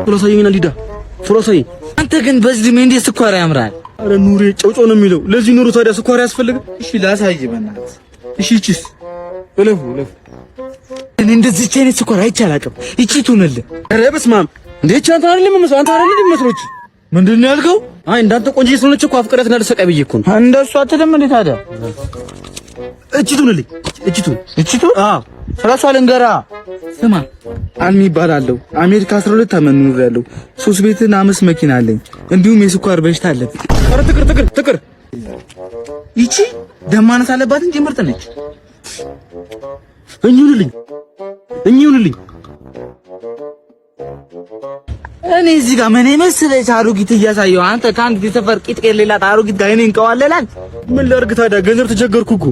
ፍሎሳይና ሊዳ ፍሎሳይ አንተ ግን በዚህ ምን እንደ ስኳር ያምራል። አረ ኑሬ ጨውጮ ነው የሚለው። ለዚህ ኑሮ ታዲያ ስኳር ያስፈልግ? እሺ ላሳይ በእናትህ። እሺ እቺስ ለፉ እኔ እንደዚህ አይነት ስኳር አይቻላቅም። እቺ ትሁንልህ። አረ በስመ አብ እንዴ ቻንታ አይደለም መስሎ አንተ አይደለም መስሎች ምንድነው ያልከው? አይ እንዳንተ ቆንጆ ስለሆነች እኮ አፍቅረት እና ለሰቀይ ብዬ እኮ ነው። እንደሱ አትልም እንዴ ታዲያ? እቺ ትሁንልኝ። እቺ ትሁን? አዎ ስለሷ ልንገራ። ስማ አልሚ ይባላለሁ። አሜሪካ 12 አመት ኖሬያለሁ። 3 ቤትና 5 መኪና አለኝ። እንዲሁም የስኳር በሽታ አለብኝ። ኧረ ትቅር ይቺ ደም ማነስ አለባት እንጂ ምርጥ ነች። እኚሁንልኝ እኔ እዚህ ጋር ምን መሰለሽ አሮጊት እያሳየው አንተ ካንድ የተፈር ቂጥ የሌላት አሮጊት ጋር እኔን እንቀዋለላል። ምን ላድርግ ታዲያ? ገንዘብ ተቸገርኩ እኮ።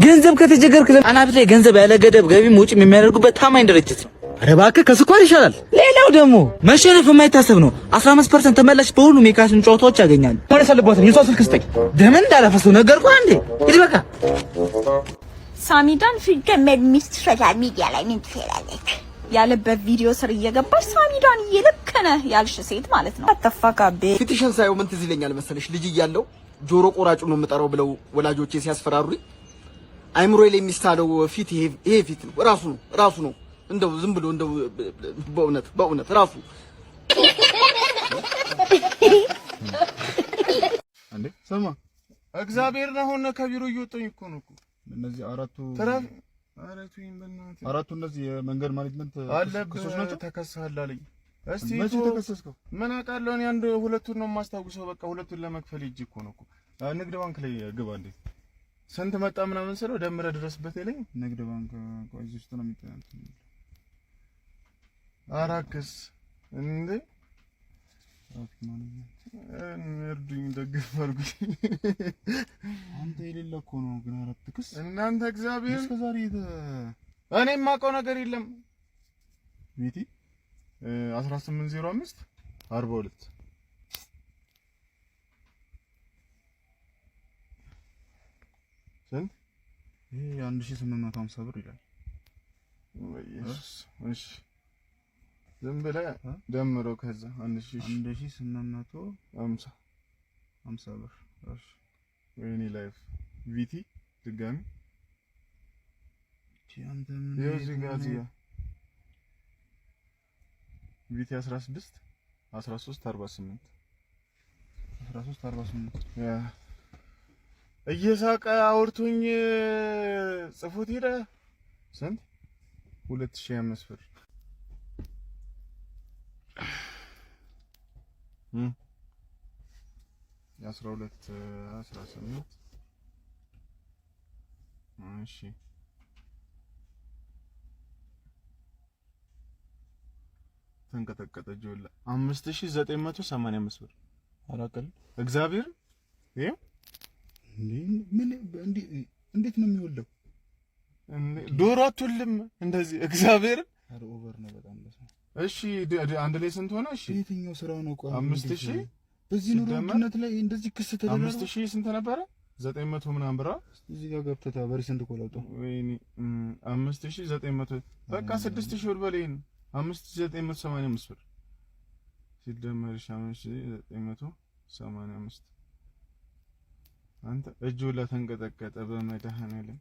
ገንዘብ ከተቸገርክ አናት ላይ ገንዘብ ያለ ገደብ ገቢም ወጪም የሚያደርጉበት ታማኝ ድርጅት ነው። ኧረ እባክህ ከስኳር ይሻላል። ሌላው ደግሞ መሸነፍ የማይታሰብ ነው። 15% ተመላሽ በሁሉም የካሽን ጨዋታዎች ያገኛል። ማለት አለባት የሷ ስልክ ስጠኝ። ደም እንዳላፈሰው ነገርኩህ አንዴ። ሂድ በቃ። ሳሚዳን ሲጀመር ሚስት ሶሻል ሚዲያ ላይ ምን ትፈልጋለች ያለበት ቪዲዮ ስር እየገባች ሳሚዳን እየለከነ ያልሽ ሴት ማለት ነው። አተፋካቤ ፊትሽን ሳይው ምን ትዝ ይለኛል መሰለሽ? ልጅ እያለሁ ጆሮ ቆራጩ ነው የምጠራው ብለው ወላጆቼ ሲያስፈራሩኝ አይምሮዬ ላይ የሚሳለው ፊት ይሄ ፊት ነው ራሱ ነው። እንደው ዝም ብሎ እንደው በእውነት ራሱ አንዴ ሰማ እግዚአብሔር ነው ሆነ ከቢሮ እየወጣኝ እኮ ነው እኮ እነዚህ አራቱ እነዚህ የመንገድ ማኔጅመንት አለብህ ተከሰሃል አለኝ። እስቲ መቼ ተከሰስከው? ምን አውቃለሁ እኔ አንድ ሁለቱን ነው የማስታውሰው። በቃ ሁለቱን ለመክፈል ሂጅ እኮ ነው እኮ ንግድ ባንክ ላይ ግባ እንዴ ስንት መጣ ምናምን ስለው ደምረህ ድረስበት ይለኝ። ንግድ ባንክ ቆይ ውስጥ ነው የሚጠናት አራክስ እንዴ እርዱኝ ደግፍ አድርጉኝ። አንተ የሌለ እኮ ነው ግን አራትክስ እናንተ እግዚአብሔር እስከ ዛሬ እኔ የማውቀው ነገር የለም። ቢቲ 1805 42 ስንት? ይሄ 1850 ብር ይላል። እሺ ዝም ብለህ ደምረው ከዛ 1850 ብር። እሺ ወይኔ ላይፍ ቪቲ ድጋሚ አንተ ምን ቪቲ 13 48 ያ እየሳቀ አውርቶኝ ጽፎት ሄደ። ስንት 2005 ብር 12 18 እሺ ተንቀጠቀጠ ጆላ 5985 ብር አላቀል እግዚአብሔር ይሄ ምን እንዴት ነው የሚወለው? ዶሮ አትወልም እንደዚህ እግዚአብሔር አረ ኦቨር ነው በጣም ለሰ እሺ አንድ ላይ ስንት ሆነ? እሺ የትኛው ስራው ነው? ቆይ 5000 በዚህ ኑሮ ውድነት ላይ እንደዚህ ክስ ተደረገ። 5000 ስንት ነበረ? 900 ምናምን ብር እዚህ ጋር ገብተታ በሪሰንት ኮላውጣ ወይኔ 5900 በቃ 6000 ብር በለኝ 5985 ብር ሲደመር 5985 አንተ እጁ ለተንቀጠቀጠ በመድኃኒዓለም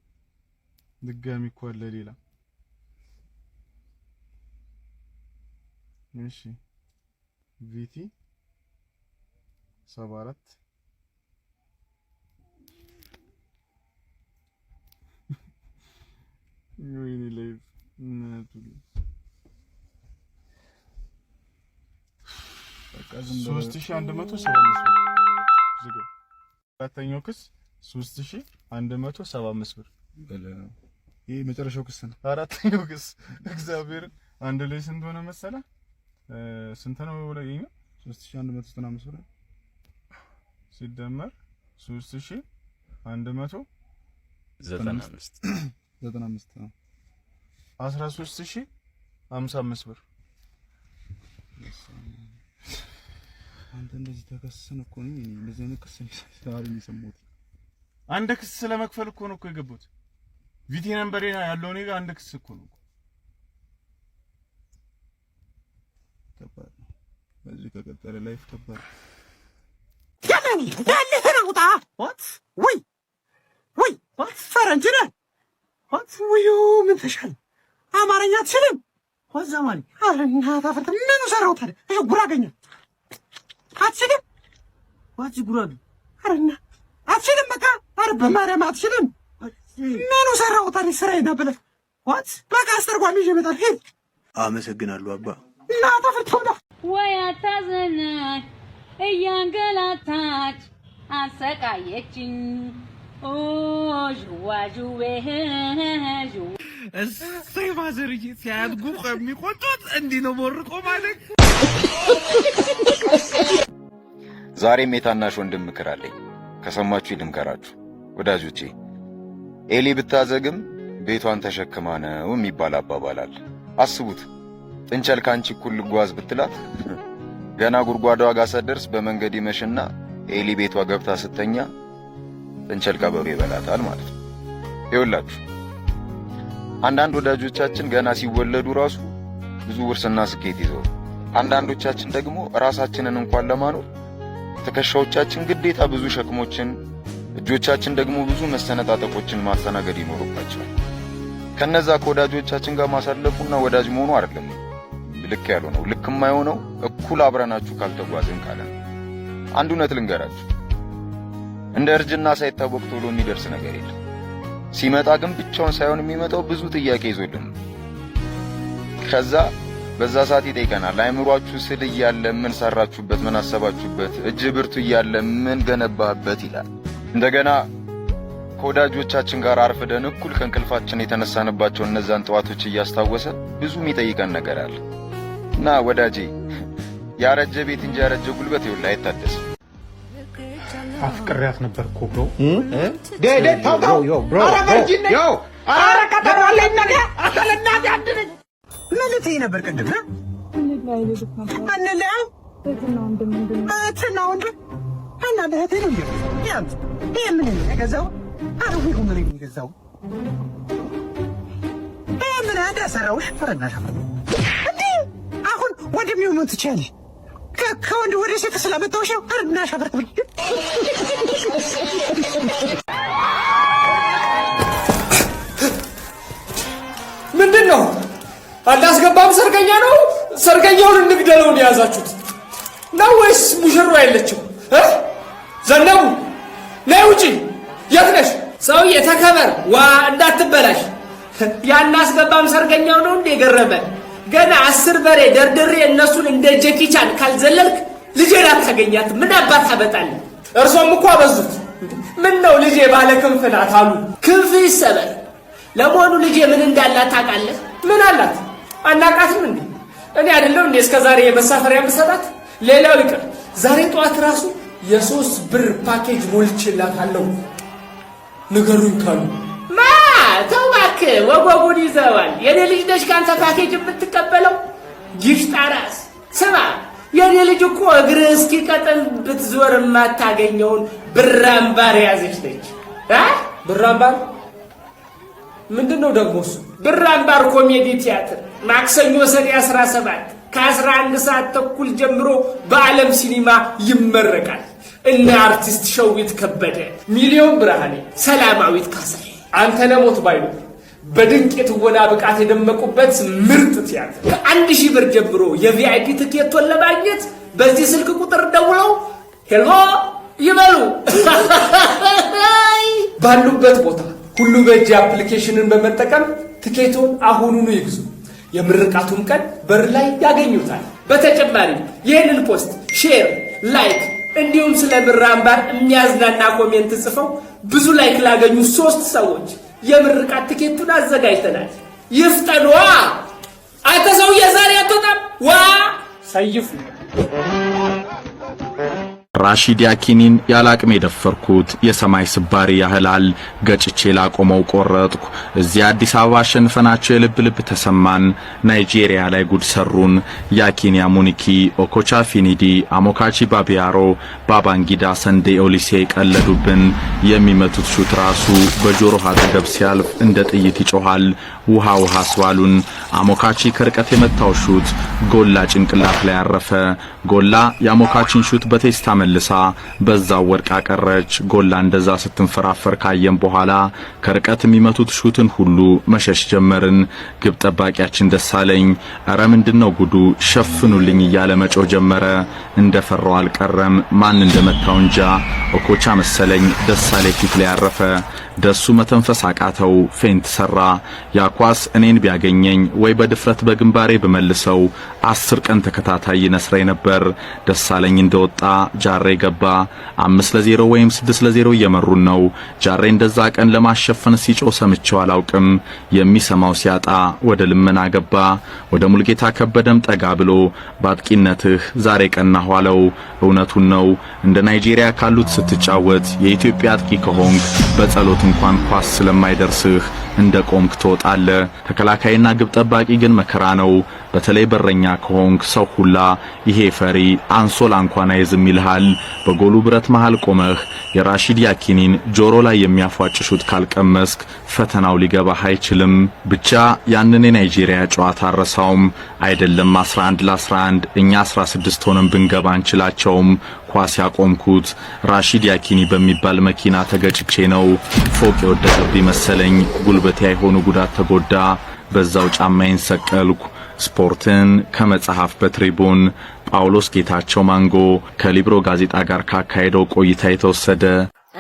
ድጋሚ እኮ አለ ሌላ። እሺ ቪቲ 74 ወይኔ ላይፍ እናቱ በቃ ዝም ብሎ 3175 ዝግ። አራተኛው ክስ 3175 ብር ይሄ መጨረሻው ክስ ነው። አራተኛው ክስ እግዚአብሔር አንድ ላይ ስንት ሆነ መሰለ? ስንት ነው ለየኛ? 3195 ብር ሲደመር 3195 13055 ብር። አንተ እንደዚህ ተከሰሰን እኮ ነው እንደዚህ አይነት ክስ ነው የሰማሁት። አንድ ክስ ስለመክፈል እኮ ነው የገቡት። ቪቲ ነምበሬ ያለው እኔ ጋር አንድ ክስ እኮ ነው። ከባድ ነው። በዚህ ከቀጠለ ላይፍ ከባድ ነው። ያማኒ ያለ ተናውጣ what ወይ what ፈረንጅ ነህ what ወዮ ምን ተሻለ አማርኛ አትችልም what ዘማኒ አረና ታፈርተ ምን ሰራው ታዲያ እሺ ጉራገኛ አትችልም what ጉራገኛ አረና አትችልም በቃ አረ በማርያም አትችልም ምን ሰራው ታዲያ ስራዬ ነበር what በቃ አስተርጓሚ ይመጣል ሄድ አመሰግናለሁ አባ እና ታፈርተውላ ወይ አታዘናኝ እያንገላታች አሰቃየችኝ ኦ ዥዋዥዌ እሰይ ማዘርዬ ሲያድጉ ከሚቆጡት እንዲህ ነው ሞርቆ ማለት። ዛሬም የታናሽ ወንድም ምክር አለኝ። ከሰማችሁ ልምከራችሁ ወዳጆቼ። ኤሊ ብታዘግም ቤቷን ተሸክማ ነው የሚባል አባባል አለ። አስቡት፣ ጥንቸል ካንቺ እኩል ልጓዝ ብትላት ገና ጉርጓዷ ጋር ሳትደርስ በመንገድ ይመሽና ኤሊ ቤቷ ገብታ ስተኛ ጥንቸል ቀበሮ ይበላታል ማለት ነው። ይኸውላችሁ አንዳንድ ወዳጆቻችን ገና ሲወለዱ ራሱ ብዙ ውርስና ስኬት ይዘው፣ አንዳንዶቻችን ደግሞ ራሳችንን እንኳን ለማኖር ትከሻዎቻችን ግዴታ ብዙ ሸክሞችን፣ እጆቻችን ደግሞ ብዙ መሰነጣጠቆችን ማስተናገድ ይኖርባቸዋል። ከነዛ ከወዳጆቻችን ጋር ማሳለፉና ወዳጅ መሆኑ አይደለም ልክ ያልሆነው። ልክ የማይሆነው እኩል አብረናችሁ ካልተጓዝን ካለ ነው። አንድ እውነት ልንገራችሁ፣ እንደ እርጅና ሳይታወቅ ቶሎ የሚደርስ ነገር የለም። ሲመጣ ግን ብቻውን ሳይሆን የሚመጣው ብዙ ጥያቄ ይዞልን፣ ከዛ በዛ ሰዓት ይጠይቀናል። አይምሯችሁ ስል እያለ ምን ሰራችሁበት፣ ምን አሰባችሁበት፣ እጅ ብርቱ እያለ ምን ገነባህበት ይላል። እንደገና ከወዳጆቻችን ጋር አርፍደን እኩል ከእንቅልፋችን የተነሳንባቸው እነዛን ጠዋቶች እያስታወሰ ብዙ የሚጠይቀን ነገር አለ። እና ወዳጄ ያረጀ ቤት እንጂ ያረጀ ጉልበት ይውል አይታደስም። አፍቅሪያት ነበር እኮ ብሮ ማለት ነበር ቅድም አሁን ወንድሜው ምን ትችያለሽ? ከወንድ ወደ ሴት ስላመጣሁሽ አርና ሻፈርክ ብል ምንድን ነው? አላስገባም። ሰርገኛ ነው። ሰርገኛውን እንግደለው ነው የያዛችሁት ነው ወይስ ሙሽራ የለችም? ዘነቡ ነይ ውጪ። የት ነሽ? ሰውዬ ተከበር፣ ዋ እንዳትበላሽ። ያናስገባም ሰርገኛው ነው እንደ ገረመ ገና 10 በሬ ደርድሬ እነሱን እንደ ጀኪቻን ካልዘለልክ ልጄን አታገኛት። ምን አባት አበጣለህ? እርሶም እኮ አበዙት። ምን ነው ልጄ ባለ ክንፍ ናት አሉ። ክንፍ ይሰበር። ለመሆኑ ልጄ ምን እንዳላት ታውቃለህ? ምን አላት? አናቃትም እንዴ? እኔ አይደለም እንዴ እስከዛሬ የመሳፈሪያ ምሰጣት? ሌላው ይቀር ዛሬ ጠዋት ራሱ የ3 ብር ፓኬጅ ሞልቼላታለሁ። ንገሩኝ ካሉ ተው እባክህ፣ ወጎጉን ይዘዋል። የኔ ልጅ ነሽ ካንተ ፓኬጅ የምትቀበለው? ጊሽጣ ራስ። ስማ የኔ ልጅ እኮ እግር እስኪቀጥል ብትዞር የማታገኘውን ብር አምባር ያዘች ነች። ብር አምባር ምንድን ነው ደግሞ እሱ? ብር አምባር ኮሜዲ ቲያትር ማክሰኞ ሰኔ 17 ከ11 ሰዓት ተኩል ጀምሮ በዓለም ሲኒማ ይመረቃል። እነ አርቲስት ሸዊት ከበደ፣ ሚሊዮን ብርሃኔ፣ ሰላማዊት ካሳዬ፣ አንተነህ ሞት ባይሉ በድንቅ የትወና ብቃት የደመቁበት ምርጥ ቲያትር ከ1000 ብር ጀምሮ የቪአይፒ ትኬቶን ለማግኘት በዚህ ስልክ ቁጥር ደውለው ሄሎ ይበሉ። ባሉበት ቦታ ሁሉ በእጅ አፕሊኬሽንን በመጠቀም ትኬቱን አሁኑኑ ይግዙ። የምርቃቱም ቀን በር ላይ ያገኙታል። በተጨማሪም ይህንን ፖስት ሼር፣ ላይክ እንዲሁም ስለ ብር አምባር የሚያዝናና ኮሜንት ጽፈው ብዙ ላይክ ላገኙ 3 ሰዎች የምርቃት ትኬቱን አዘጋጅተናል። ይፍጠኑ። አንተ ሰውዬ ዛሬ አትወጣም። ዋ ሰይፉ ራሺድ ያኪኒን ያላቅም የደፈርኩት የሰማይ ስባሪ ያህላል ገጭቼ ላቆመው ቆረጥኩ። እዚያ አዲስ አበባ አሸንፈናቸው የልብ ልብ ተሰማን። ናይጄሪያ ላይ ጉድ ሰሩን። ያኪኒ አሙኒኪ፣ ኦኮቻ ፊኒዲ፣ አሞካቺ ባቢያሮ፣ ባባንጊዳ ሰንዴ ኦሊሴ ቀለዱብን። የሚመቱት ሹት ራሱ በጆሮ አጠገብ ሲያልፍ እንደ ጥይት ይጮሃል። ውሃ ውሃ ስዋሉን። አሞካቺ ከርቀት የመታው ሹት ጎላ ጭንቅላት ላይ ያረፈ። ጎላ የአሞካቺን ሹት በቴስታ መልሳ በዛው ወድቃ ቀረች። ጎላ እንደዛ ስትንፈራፈር ካየም በኋላ ከርቀት የሚመቱት ሹትን ሁሉ መሸሽ ጀመርን። ግብ ጠባቂያችን ደሳለኝ አረ ምንድነው ጉዱ ሸፍኑልኝ እያለ መጮህ ጀመረ። እንደፈራው አልቀረም። ማን እንደመታው እንጃ። ኦኮቻ መሰለኝ ደሳለኝ ፊት ላይ ያረፈ። ደሱ መተንፈስ አቃተው። ፌንት ሰራ። ያኳስ እኔን ቢያገኘኝ ወይ በድፍረት በግንባሬ በመልሰው 10 ቀን ተከታታይ ይነስረኝ ነበር። ደሳለኝ እንደወጣ ጃሬ ገባ። 5-0 ወይም 6-0 እየመሩን ነው። ጃሬ እንደዛ ቀን ለማሸፈን ሲጮህ ሰምቼው አላውቅም። የሚሰማው ሲያጣ ወደ ልመና ገባ። ወደ ሙልጌታ ከበደም ጠጋ ብሎ ባጥቂነትህ ዛሬ ቀናሁ አለው። እውነቱን ነው። እንደ ናይጄሪያ ካሉት ስትጫወት የኢትዮጵያ አጥቂ ከሆንክ በጸሎት እንኳን ኳስ ስለማይደርስህ እንደ ቆምክ ትወጣለህ። ተከላካይና ግብ ጠባቂ ግን መከራ ነው። በተለይ በረኛ ከሆንክ ሰው ሁላ ይሄ ፈሪ አንሶላ እንኳን አይዝም ይልሃል። በጎሉ ብረት መሃል ቆመህ የራሺድ ያኪኒን ጆሮ ላይ የሚያፏጭሹት ካልቀመስክ ፈተናው ሊገባህ አይችልም። ብቻ ያንን የናይጄሪያ ጨዋታ አረሳውም። አይደለም 11-11 እኛ 16 ሆነን ብንገባ እንችላቸውም። ኳስ ያቆምኩት ራሺድ ያኪኒ በሚባል መኪና ተገጭቼ ነው። ፎቅ የወደቀብኝ መሰለኝ። ጉልበቴ አይሆኑ ጉዳት ተጎዳ። በዛው ጫማዬን ሰቀልኩ። ስፖርትን ከመጽሐፍ በትሪቡን ጳውሎስ ጌታቸው ማንጎ ከሊብሮ ጋዜጣ ጋር ካካሄደው ቆይታ የተወሰደ።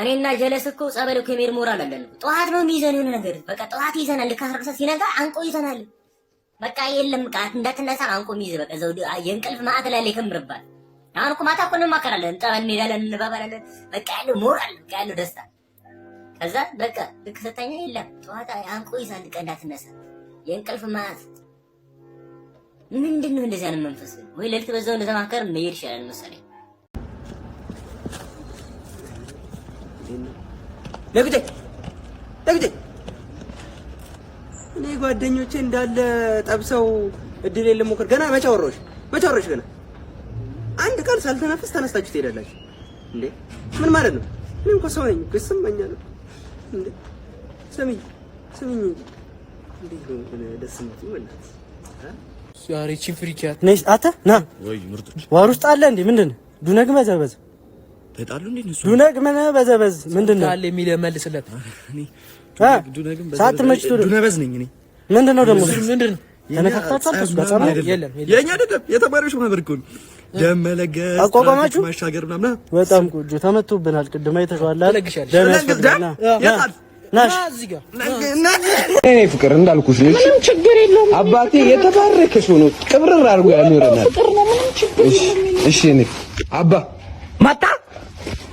እኔና ጀለስ እኮ ጸበል እኮ የሜር ሞራል አለን። ጠዋት ነው የሚይዘን የሆነ ነገር በቃ ጠዋት ይዘናል። ከአርሰ ሲነጋ አንቆ ይዘናል። በቃ የለም ቃት እንዳትነሳ አንቆ የሚይዝ በቃ ዘው የእንቅልፍ ማዕት ላይ ይከምርባል። አሁን እኮ ማታ እኮ እንማከራለን፣ ጠበል እንሄዳለን፣ እንባባላለን። በቃ ያለው ሞራል በቃ ያለው ደስታ። ከዛ በቃ ልክ ስተኛ የለም ጠዋት አንቆ ይዘን አንድ ቀን እንዳትነሳ የእንቅልፍ ማዕት። ምንድነው እንደዚህ አይነት መንፈስ? ወይ ለልት በዛው እንደተማከር መሄድ ይሻላል መሰለኝ። ለግዴ እኔ ጓደኞቼ እንዳለ ጠብሰው እድል የለም ሞከር ገና መቻወሮሽ ገና አንድ ቃል ሳልተነፍስ ተነስታችሁ ትሄዳላችሁ እንዴ? ምን ማለት ነው? እኔ እንኳን ሰው ነኝ ግስመኛለሁ እንዴ? ሰሚኝ እንዴ ነው ደስ ይመጣ ዛሬ ቺፍሪካት ነሽ አታ ና ወይ ምርጥ ዋር ውስጥ አለ እንዴ? ምንድነው ዱነግ መዘበዝ ተጣሉ እንዴ? ነሱ ዱነግ መዘበዝ ምንድነው አለ የሚል መልስለት። እኔ ዱነግም ሳትመጭ ዱነበዝ ነኝ እኔ። ምንድነው ደግሞ ምንድነው ተነካካችሁ? ተስጋጻማ የለም የኛ አይደለም የተማሪዎች ማህበር እኮ ነው። ደመለገ አቋቋማችሁ ማሻገር ምናምን በጣም ቆጆ ተመቶብናል። ቅድም አይተሽዋል። ደመለገና ናሽ እዚህ ጋር እኔ ፍቅር እንዳልኩሽ ነው። ምንም ችግር የለውም። አባቴ የተባረከ ሰው ነው። ቅብርር አድርጎ ያኖረናል። እሺ እኔ አባ መጣ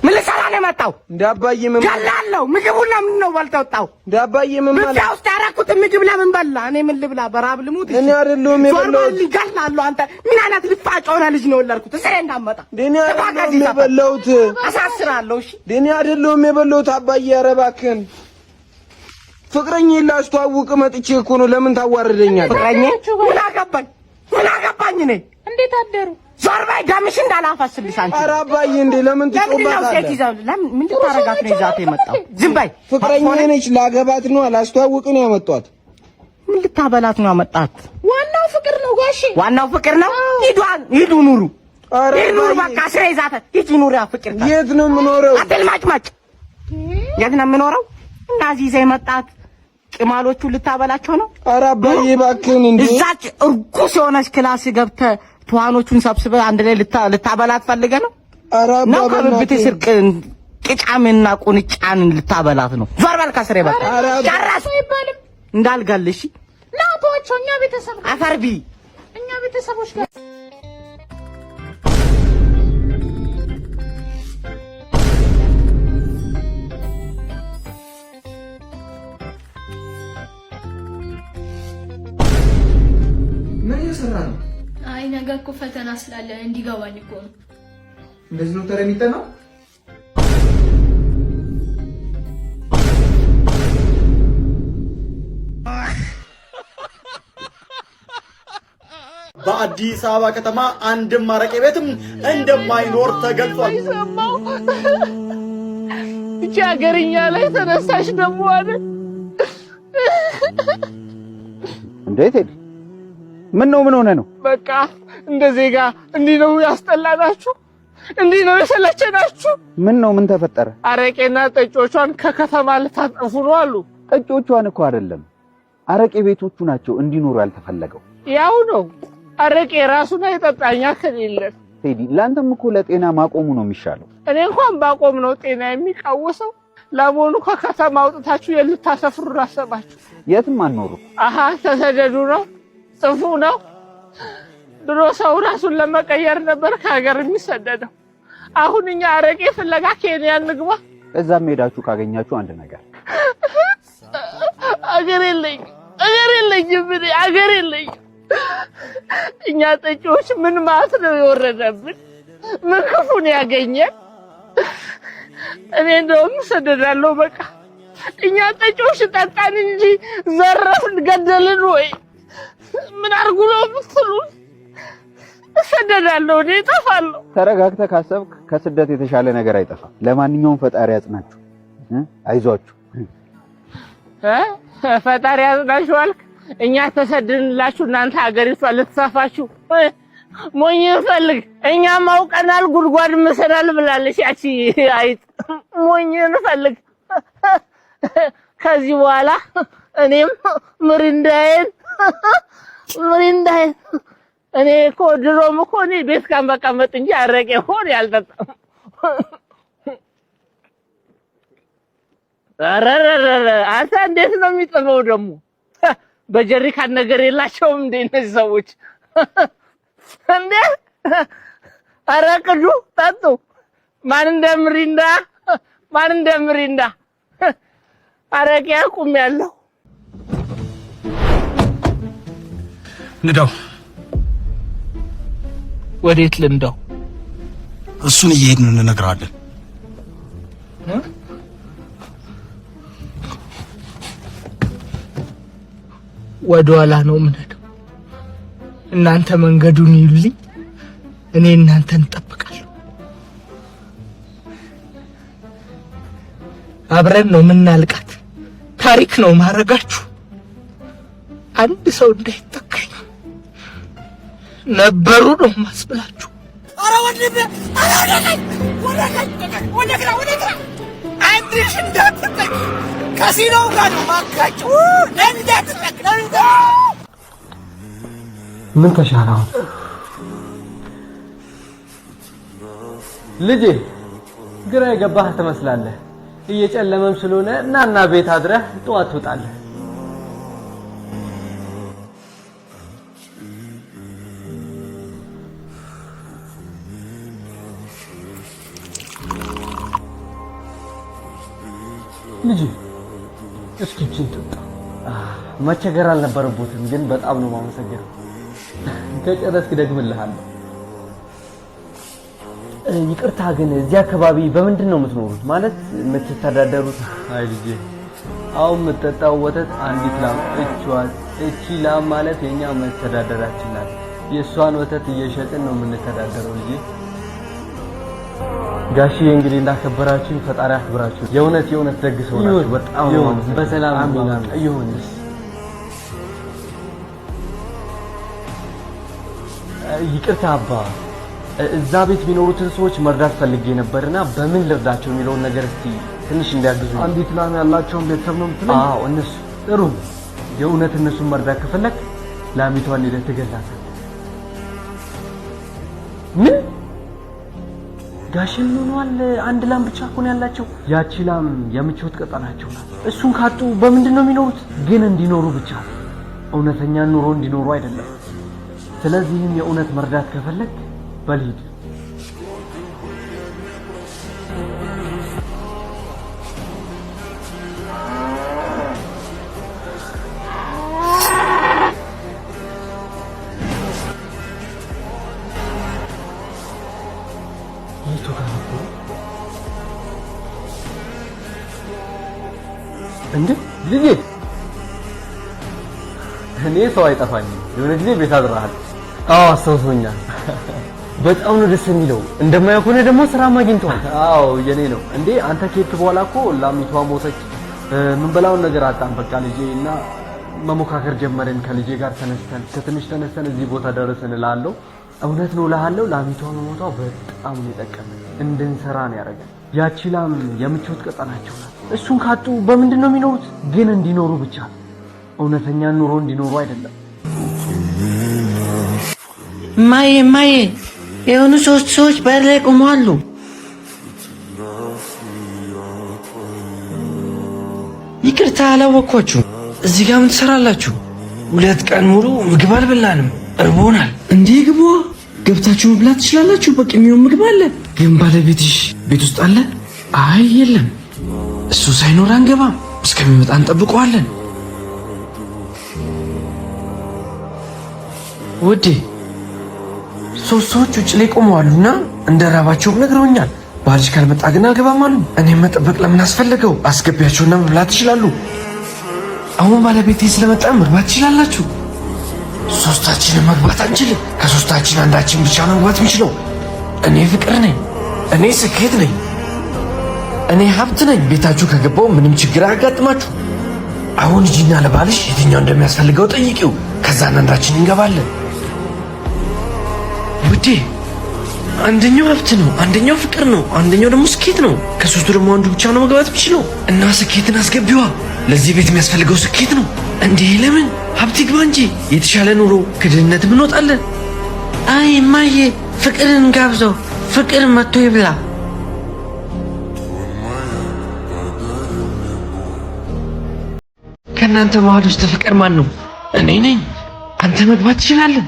ምን ልሰራ ነው የመጣው? እንደ አባዬ ምን ገላለሁ? ምግቡን ለምን ነው በልተው ወጣው? እንደ አባዬ ምን ማለት ነው? ውስጥ ያደረኩት ምግብ ለምን በላ? እኔ ምን ልብላ? በራብ ልሙት? እኔ አይደለሁም የበላሁት። ገላለሁ። አንተ ምን አይነት ልፋጭ ሆነ ልጅ ነው ወላልኩት? እሰይ እንዳመጣ እኔ አይደለሁም የበላሁት። አሳስራለሁ። እሺ እኔ አይደለሁም የበላሁት። አባዬ ኧረ እባክህን ፍቅረኛ ላስተዋውቅ መጥቼ እኮ ነው። ለምን ታዋርደኛለህ? ፍቅረኛ ምን አገባኝ እኔ። እንዴት አደሩ? ዞር በይ ደምሽ እንዳላፈስልሽ አንቺ። ኧረ አባዬ እንዴ ለምን ትጮባታለህ? ምን ልታረጋት ነው ይዛት የመጣው? ዝም በይ። ፍቅረኛ ነች። ላገባት ነው ላስተዋውቅ ነው ያመጣት። ምን ልታበላት ነው ያመጣት? ዋናው ፍቅር ነው ጋሼ። ዋናው ፍቅር ነው። ሂዱ ኑሩ። ኧረ ኑሩ በቃ ስራ ይዛት ሂጂ ኑሩ። ያ ፍቅር የት ነው የምኖረው? አትልማጭማጭ። የት ነው የምኖረው? እናዚህ ይዘህ የመጣት ቅማሎቹ ልታበላቸው ነው? ኧረ አባዬ እባክህን እንዴ እዛች እርኩስ የሆነች ክላስ ገብተህ ተዋኖቹን ሰብስበህ አንድ ላይ ልታበላት ፈልገህ ነው? ኧረ አባዬ ከብብቴ ስር ቅጫምና ቁንጫን ልታበላት ነው? ዞር በል ከስሬ በቃ ጨረስ አይባልም እንዳልጋልሽ ናቶቹ እኛ ቤተሰብ አፈርቢ እኛ ቤተሰቦች ጋር ምን እየሰራ ነው? አይ ነገ እኮ ፈተና ስላለ እንዲገባኝ እኮ ነው። እንደዚህ ነው ታዲያ የሚጠናው? በአዲስ አበባ ከተማ አንድም አረቄ ቤትም እንደማይኖር ተገልጿል። እቺ ሀገርኛ ላይ ተነሳሽ ደግሞ አይደል? እንዴት ሄድ ምን ሆነ ነው? በቃ እንደ ዜጋ እንዲህ ነው ያስጠላናችሁ? እንዲህ ነው የሰለቸናችሁ? ምን ተፈጠረ? አረቄና ጠጮቿን ከከተማ ልታጠፉ ነው አሉ። ጠጮቿን እኮ አይደለም አረቄ ቤቶቹ ናቸው እንዲኖሩ ያልተፈለገው። ያው ነው አረቄ ራሱን አይጠጣኛ ከሌለ ቴዲ ላንተም እኮ ለጤና ማቆሙ ነው የሚሻለው። እኔ እንኳን ባቆም ነው ጤና የሚቃወሰው። ለሞኑ ከከተማ አውጥታችሁ የልታሰፍሩ አሰባችሁ? የትም አንኖሩ። አሃ ተሰደዱ ነው ጽፉ ነው። ድሮ ሰው ራሱን ለመቀየር ነበር ከሀገር የሚሰደደው። አሁን እኛ አረቄ ፍለጋ ኬንያ እንግባ። እዛም ሄዳችሁ ካገኛችሁ አንድ ነገር አገር የለኝም አገር የለኝም። እኛ ጠጪዎች ምን ማለት ነው የወረደብን? ምን ክፉን ያገኘን? እኔ እንደውም ሰደዳለሁ በቃ። እኛ ጠጪዎች ጠጣን እንጂ ዘረፍን ገደልን ወይ ምን አርጉ ነው የምትሉን? ሰደዳለሁ እኔ እጠፋለሁ። ተረጋግተህ ካሰብክ ከስደት የተሻለ ነገር አይጠፋም። ለማንኛውም ፈጣሪ ያጽናችሁ፣ አይዟችሁ። ፈጣሪ ያጽናችሁ አልክ? እኛ ተሰደንላችሁ እናንተ ሀገሪቷ ልትሰፋችሁ ሞኝ እንፈልግ። እኛም አውቀናል ጉድጓድ መሰናል ብላለች ያቺ አይጥ። ሞኝ እንፈልግ። ከዚህ በኋላ እኔም ምሪንዳዬን እኔ እኮ ድሮም እኮ እኔ ቤት ካንበቀመጥ እንጂ አረቄ ሆነ ያልጠጣም። አረረረ አንተ እንዴት ነው የሚጥመው ደግሞ? በጀሪካን ነገር የላቸውም እንደ እነዚህ ሰዎች እንዴ? አረቅዱ ጠጡ። ማን እንደምሪንዳ አረቄ አቁም ያለው ንዳው። ወዴት ልንዳው? እሱን እየሄድን እንነግራለን። ወደኋላ ነው የምንሄደው። እናንተ መንገዱን ይሉልኝ፣ እኔ እናንተን እጠብቃለሁ። አብረን ነው የምናልቃት። ታሪክ ነው ማረጋችሁ። አንድ ሰው እንዳይተካኝ ነበሩ ነው ማስብላችሁ። አረ ወንድም ወደግራ አንድሽ እንዳትጠቅ ከሲኖው ጋር ነው ማጋጭ እንዳትጠቅ ምን ተሻለው ልጄ? ግራ የገባህ ትመስላለህ። እየጨለመም ስለሆነ እናና ቤት አድረህ ጠዋት ትወጣለህ። ልጅ እስኪ ትንጣ መቸገር አልነበረቦትም፣ ግን በጣም ነው ማመሰግነው። ከጨረስክ ደግምልሃለሁ። ይቅርታ ግን እዚህ አካባቢ በምንድን ነው የምትኖሩት? ማለት የምትተዳደሩት? አይ ልጄ አሁን የምትጠጣው ወተት አንዲት ላም እቺ ላም ማለት የኛ መተዳደራችን ናት። የእሷን ወተት እየሸጥን ነው የምንተዳደረው ልጄ። ጋሺዬ እንግዲህ እንዳከበራችሁ ፈጣሪ ያክብራችሁ። የእውነት ደግ ሰው ናችሁ። በጣም ነው በሰላም ይሁንስ። ይቅርታ አባ፣ እዛ ቤት የሚኖሩትን ሰዎች መርዳት ፈልጌ ነበርና በምን ልርዳቸው የሚለውን ነገር እስቲ ትንሽ እንዲያግዙ። አንዲት ላም ያላቸውን ቤተሰብ ነው የምትለኝ? አዎ እነሱ። ጥሩ። የእውነት እነሱን መርዳት ከፈለክ ላሚቷን ሄደህ ትገዛታለህ። ምን ጋሽ ሆኗል? አንድ ላም ብቻ እኮ ነው ያላቸው። ያቺ ላም የምቾት ቀጠናቸው ናት። እሱን ካጡ በምንድን ነው የሚኖሩት? ግን እንዲኖሩ ብቻ፣ እውነተኛ ኑሮ እንዲኖሩ አይደለም። ስለዚህም የእውነት መርዳት ከፈለክ በልሂድ። ልጄ እኔ ሰው አይጠፋኝም። የሆነ ጊዜ ቤት አድረሃል። አዎ አስታውሶኛል። በጣም ነው ደስ የሚለው። እንደማያውቅ ሆነ ደግሞ ስራም አግኝተዋል። አዎ የኔ ነው እንዴ። አንተ ከሄድክ በኋላ እኮ ላሚቷ ሞተች። ምን በላውን ነገር አጣን። በቃ ልጄ እና መሞካከር ጀመረን ከልጄ ጋር ተነስተን ከትንሽ ተነስተን እዚህ ቦታ ደረስን እላለሁ። እውነት ነው እልሃለሁ። ላሚቷ መሞቷ በጣም ነው የጠቀመን። እንድንሰራ ነው ያደረገን። ያቺ ላም የምቾት ቀጠናቸው ናት። እሱን ካጡ በምንድን ነው የሚኖሩት? ግን እንዲኖሩ ብቻ እውነተኛ ኑሮ እንዲኖሩ አይደለም። ማዬ የሆኑ ሶስት ሰዎች በር ላይ ቆመዋል። ይቅርታ አላወኳችሁ። እዚህ ጋር ምን ትሰራላችሁ? 2 ቀን ሙሉ ምግብ አልበላንም፣ እርቦናል። እንዴ ግቡ፣ ገብታችሁ መብላት ትችላላችሁ። በቂ የሚሆን ምግብ አለ። ግን ባለቤትሽ ቤት ውስጥ አለ? አይ የለም፣ እሱ ሳይኖር አንገባም። እስከሚመጣ እንጠብቀዋለን። ውዴ 3 ሰዎች ውጭ ላይ ቆመዋሉና እንደራባቸው ነግረውኛል። ባልሽ ካልመጣ ግን አልገባም አሉ። እኔም መጠበቅ ለምን አስፈለገው? አስገቢያቸውና መብላት ይችላሉ። አሁን ባለቤቴ ስለመጣ መግባት ትችላላችሁ። 3ታችንን መግባት አንችልም። ከ3ታችን አንዳችን ብቻ ነው መግባት የሚችለው። እኔ ፍቅር ነኝ። እኔ ስኬት ነኝ። እኔ ሀብት ነኝ። ቤታችሁ ከገባው ምንም ችግር አያጋጥማችሁ። አሁን ሂጂና ለባልሽ የትኛው እንደሚያስፈልገው ጠይቂው። ከዛ አንዳችን እንገባለን። ውዴ አንደኛው ሀብት ነው፣ አንደኛው ፍቅር ነው፣ አንደኛው ደግሞ ስኬት ነው። ከ3ቱ ደግሞ አንዱ ብቻ ነው መግባት የሚችለው እና ስኬትን አስገቢዋ። ለዚህ ቤት የሚያስፈልገው ስኬት ነው። እንዴ ለምን ሀብት ይግባ እንጂ የተሻለ ኑሮ ከድህነት እንወጣለን። አይ እማዬ ፍቅርን ጋብዘው፣ ፍቅር መጥቶ ይብላ። ከእናንተ መሀል ውስጥ ፍቅር ማን ነው? እኔ ነኝ። አንተ መግባት ትችላለህ።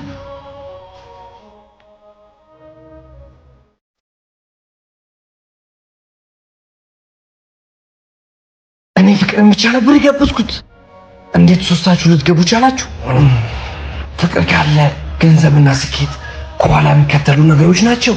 እኔ ፍቅርን ብቻ ነበር የጋበዝኩት። እንዴት 3ታችሁ ልትገቡ ቻላችሁ? ፍቅር ካለ ገንዘብና ስኬት ከኋላ የሚከተሉ ነገሮች ናቸው።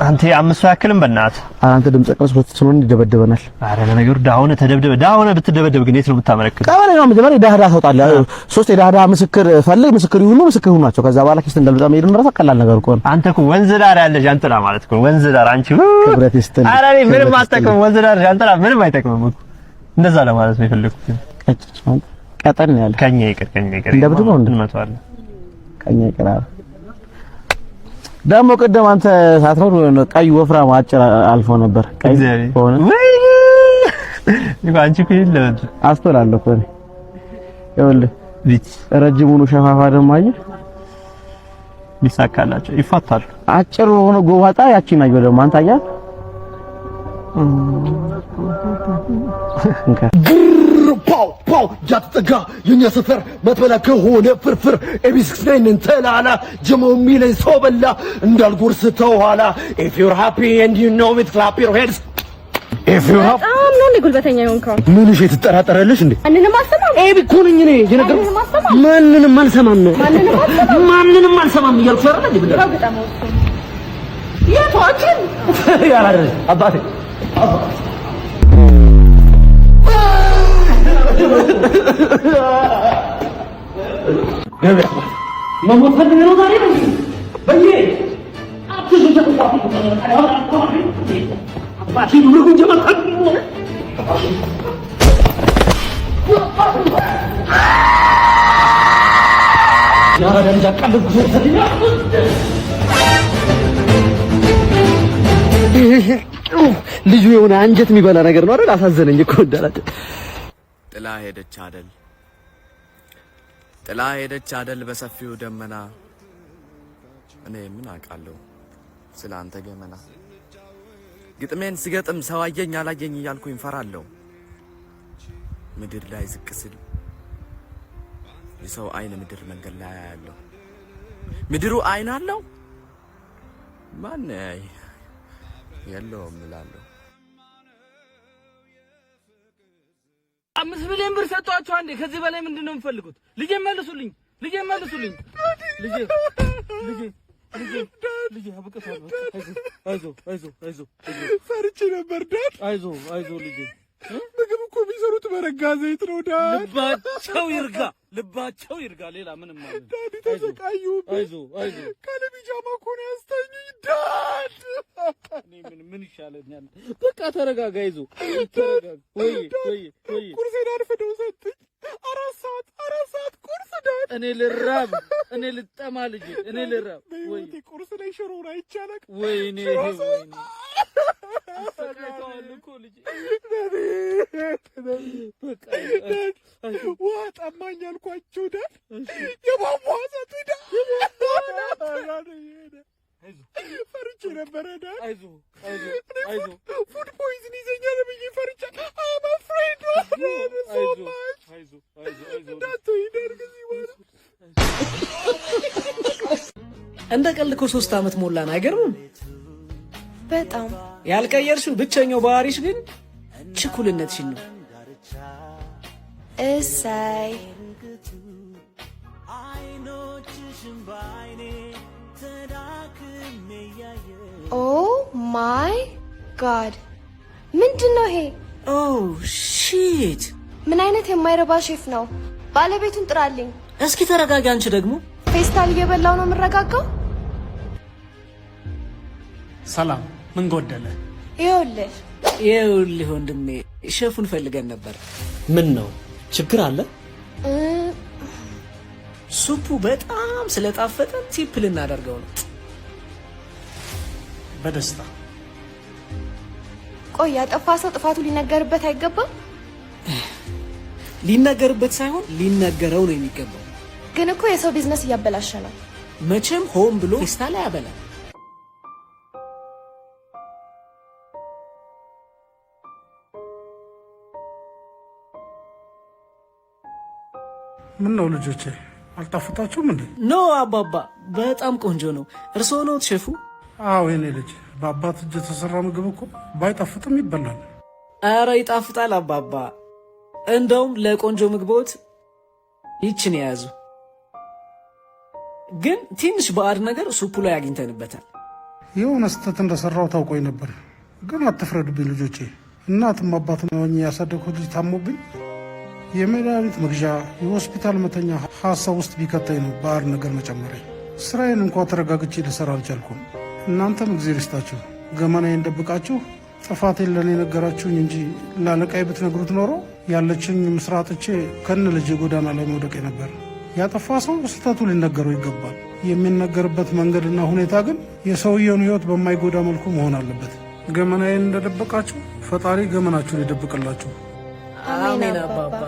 አንተ አምስቱ ያክልም በእናትህ አንተ ድምጽ ቀስ ወጥቶን ይደበደበናል። አረ ለነገሩ ዳውነ ተደብደበ ዳውነ ብትደበደብ ግን የት ነው የምታመለክተው? ቀበሌ ነው መጀመሪያ ዳህዳ ታውጣለህ። 3 የዳህዳ ምስክር ፈልግ፣ ምስክር ይሁኑ፣ ምስክር ይሁኑ ናቸው። ከዛ በኋላ ኪስ እንደልጣ መሄድ ምራታ ቀላል ነገር እኮ ነው። አንተ እኮ ወንዝ ዳር ያለ ጃንጥላ ማለት እኮ ወንዝ ዳር አንቺ ክብረት ይስጥልኝ። አረ እኔ ምንም አትጠቅምም። ወንዝ ዳር ጃንጥላ ምንም አይጠቅምም እኮ እንደዛ ለማለት ነው የፈለኩት። ቀጠን ያለ ከኛ ይቅር እንደብድበው እንመጣለን። ከኛ ይቅር ደግሞ ቀደም አንተ ሳትኖር ቀይ ወፍራም አጭር አልፎ ነበር። ቀይ ሆነ ወይ አንቺ ከይለ አስተላለፈ ነው ይኸውልህ ቢት ረጅሙን ሸፋፋ ደግሞ አየህ ቢሳካላቸው ይፋታሉ። አጭር ሆኖ ጎባጣ ያቺን አየሁ ደግሞ አንተ አያት ፓው ፓው ያተጠጋ የኛ ሰፈር መትበላ ከሆነ ፍርፍር ኤቢስክስ ነን ተላላ ጀሞ ሚለኝ ሰው በላ እንዳልጎርስ ተኋላ if you're happy and you know it clap your hands if you're happy ነው እንደ ጉልበተኛ ይሆንከው ምን እሺ ትጠራጠራለሽ እንዴ? ማንንም አልሰማም። ኤቢ እኮ ነኝ እኔ የነገርኩህ ማንንም አልሰማም እያልኩሽ አይደል እንዴ? ብለህ በጣም ወጥቶ የቷችን ያላረ አባቴ ገበያ መሞት ፈልገህ ነው ዛሬ በየ አትዙ ተቆጣጣ ባቲ ሁሉ ጀመረ ያራ ደረጃ ቀልብ ጉዞ ተዲና ልጁ የሆነ አንጀት የሚበላ ነገር ነው አይደል? አሳዘነኝ እኮ እንዳላት ጥላ ሄደች አደል በሰፊው ደመና። እኔ ምን አውቃለሁ ስለ አንተ ገመና። ግጥሜን ስገጥም ሰው አየኝ አላየኝ እያልኩኝ ፈራለሁ። ምድር ላይ ዝቅ ስል የሰው አይን ምድር መንገድ ላይ ያያለሁ። ምድሩ አይን አለው ማን የለውም እላለሁ። 5 ሚሊዮን ብር ሰጧችሁ አንዴ። ከዚህ በላይ ምንድነው የምፈልጉት? ልጄ መልሱልኝ። ልጅ አብቀታለሁ። አይዞ ፈርቼ ነበር ዳድ። አይዞ ልጅ ምግብ እኮ የሚሰሩት በረጋ ዘይት ነው ዳድ። ልባቸው ይርጋ ሌላ ምንም ማለት ዳድ ተሰቃዩ። አይዞ ካለ ቢጃማ እኮ ነው ያስተኙኝ ዳድ። እኔ ምን ይሻለኛል? በቃ ተረጋጋ። አይዞ ተረጋጋ። ወይ ቁርሴን አርፍደው ሰጡኝ። 4 ሰዓት ቁርስ ዳድ። እኔ ልራብ ልጠማ ልጅ እኔ ልራብ። ወይ ቁርስ ላይ ሽሮ ላይ ይቻላል። ወይኔ አሰቃይተዋል እኮ ልጅ። በቃ ውሃ ጠማኝ አልኳቸው ዳድ። የቧንቧ ሰጡኝ ዳድ። ፈርቼ ነበረ ዳድ። አይዞ ፉድ ፖይዝን ይዘኛል ብዬ ፈርቼ I'm afraid so much. አይዞ እንዳትወይ ዳድ ከዚህ በኋላ እንደ ቀልድ እኮ 3 ዓመት ሞላን። አይገርምም? በጣም ያልቀየርሽው ብቸኛው ባህሪሽ ግን ችኩልነትሽን ነው። እሰይ ኦ ማይ ጋድ ምንድን ነው ይሄ? ኦ ሺት! ምን አይነት የማይረባ ሼፍ ነው? ባለቤቱን ጥራልኝ። እስኪ ተረጋጊ። አንቺ ደግሞ ፌስታል እየበላው ነው የምረጋጋው። ሰላም፣ ምን ጎደለ? ይኸውልህ ወንድሜ ሼፉን ፈልገን ነበር። ምን ነው ችግር አለ? ሱፑ በጣም ስለጣፈጠ ቲፕ ልናደርገው ነው። በደስታ። ቆይ ያጠፋ ሰው ጥፋቱ ሊነገርበት አይገባም? ሊነገርበት ሳይሆን ሊነገረው ነው የሚገባው። ግን እኮ የሰው ቢዝነስ እያበላሸ ነው። መቼም ሆን ብሎ ፌስታል አያበላም። ምን ነው ልጆቼ አልጣፍጣችሁም እንዴ? ኖ አባባ በጣም ቆንጆ ነው። እርስዎ ነው ሼፉ? አዎ የኔ ልጅ፣ በአባት እጅ የተሰራ ምግብ እኮ ባይጣፍጥም ይበላል። አረ ይጣፍጣል አባባ። እንደውም ለቆንጆ ምግቦት ይችን የያዙ። ግን ትንሽ ባዕድ ነገር ሱፑ ላይ አግኝተንበታል። የሆነ ስህተት እንደሰራው ታውቆኝ ነበር። ግን አትፍረዱብኝ ልጆቼ። እናትም አባትም ሆኜ ያሳደግኩት ልጅ ታሞብኝ የመድኃኒት መግዣ የሆስፒታል መተኛ ሀሳብ ውስጥ ቢከተኝ ነው ባዕድ ነገር መጨመሪያ። ስራዬን እንኳ ተረጋግቼ ልሰራ አልቻልኩም። እናንተም እግዜር ይስጣችሁ። ገመናዬን ደብቃችሁ ጥፋቴን ለእኔ ነገራችሁኝ እንጂ ላለቃይ ብትነግሩት ኖሮ ያለችኝ ምስራ አጥቼ ከነ ልጅ ጎዳና ላይ መውደቄ ነበር። ያጠፋ ሰው ስህተቱ ሊነገረው ይገባል። የሚነገርበት መንገድና ሁኔታ ግን የሰውየውን ሕይወት በማይጎዳ መልኩ መሆን አለበት። ገመናዬን እንደደበቃችሁ ፈጣሪ ገመናችሁን ይደብቅላችሁ። አሜን አባባ።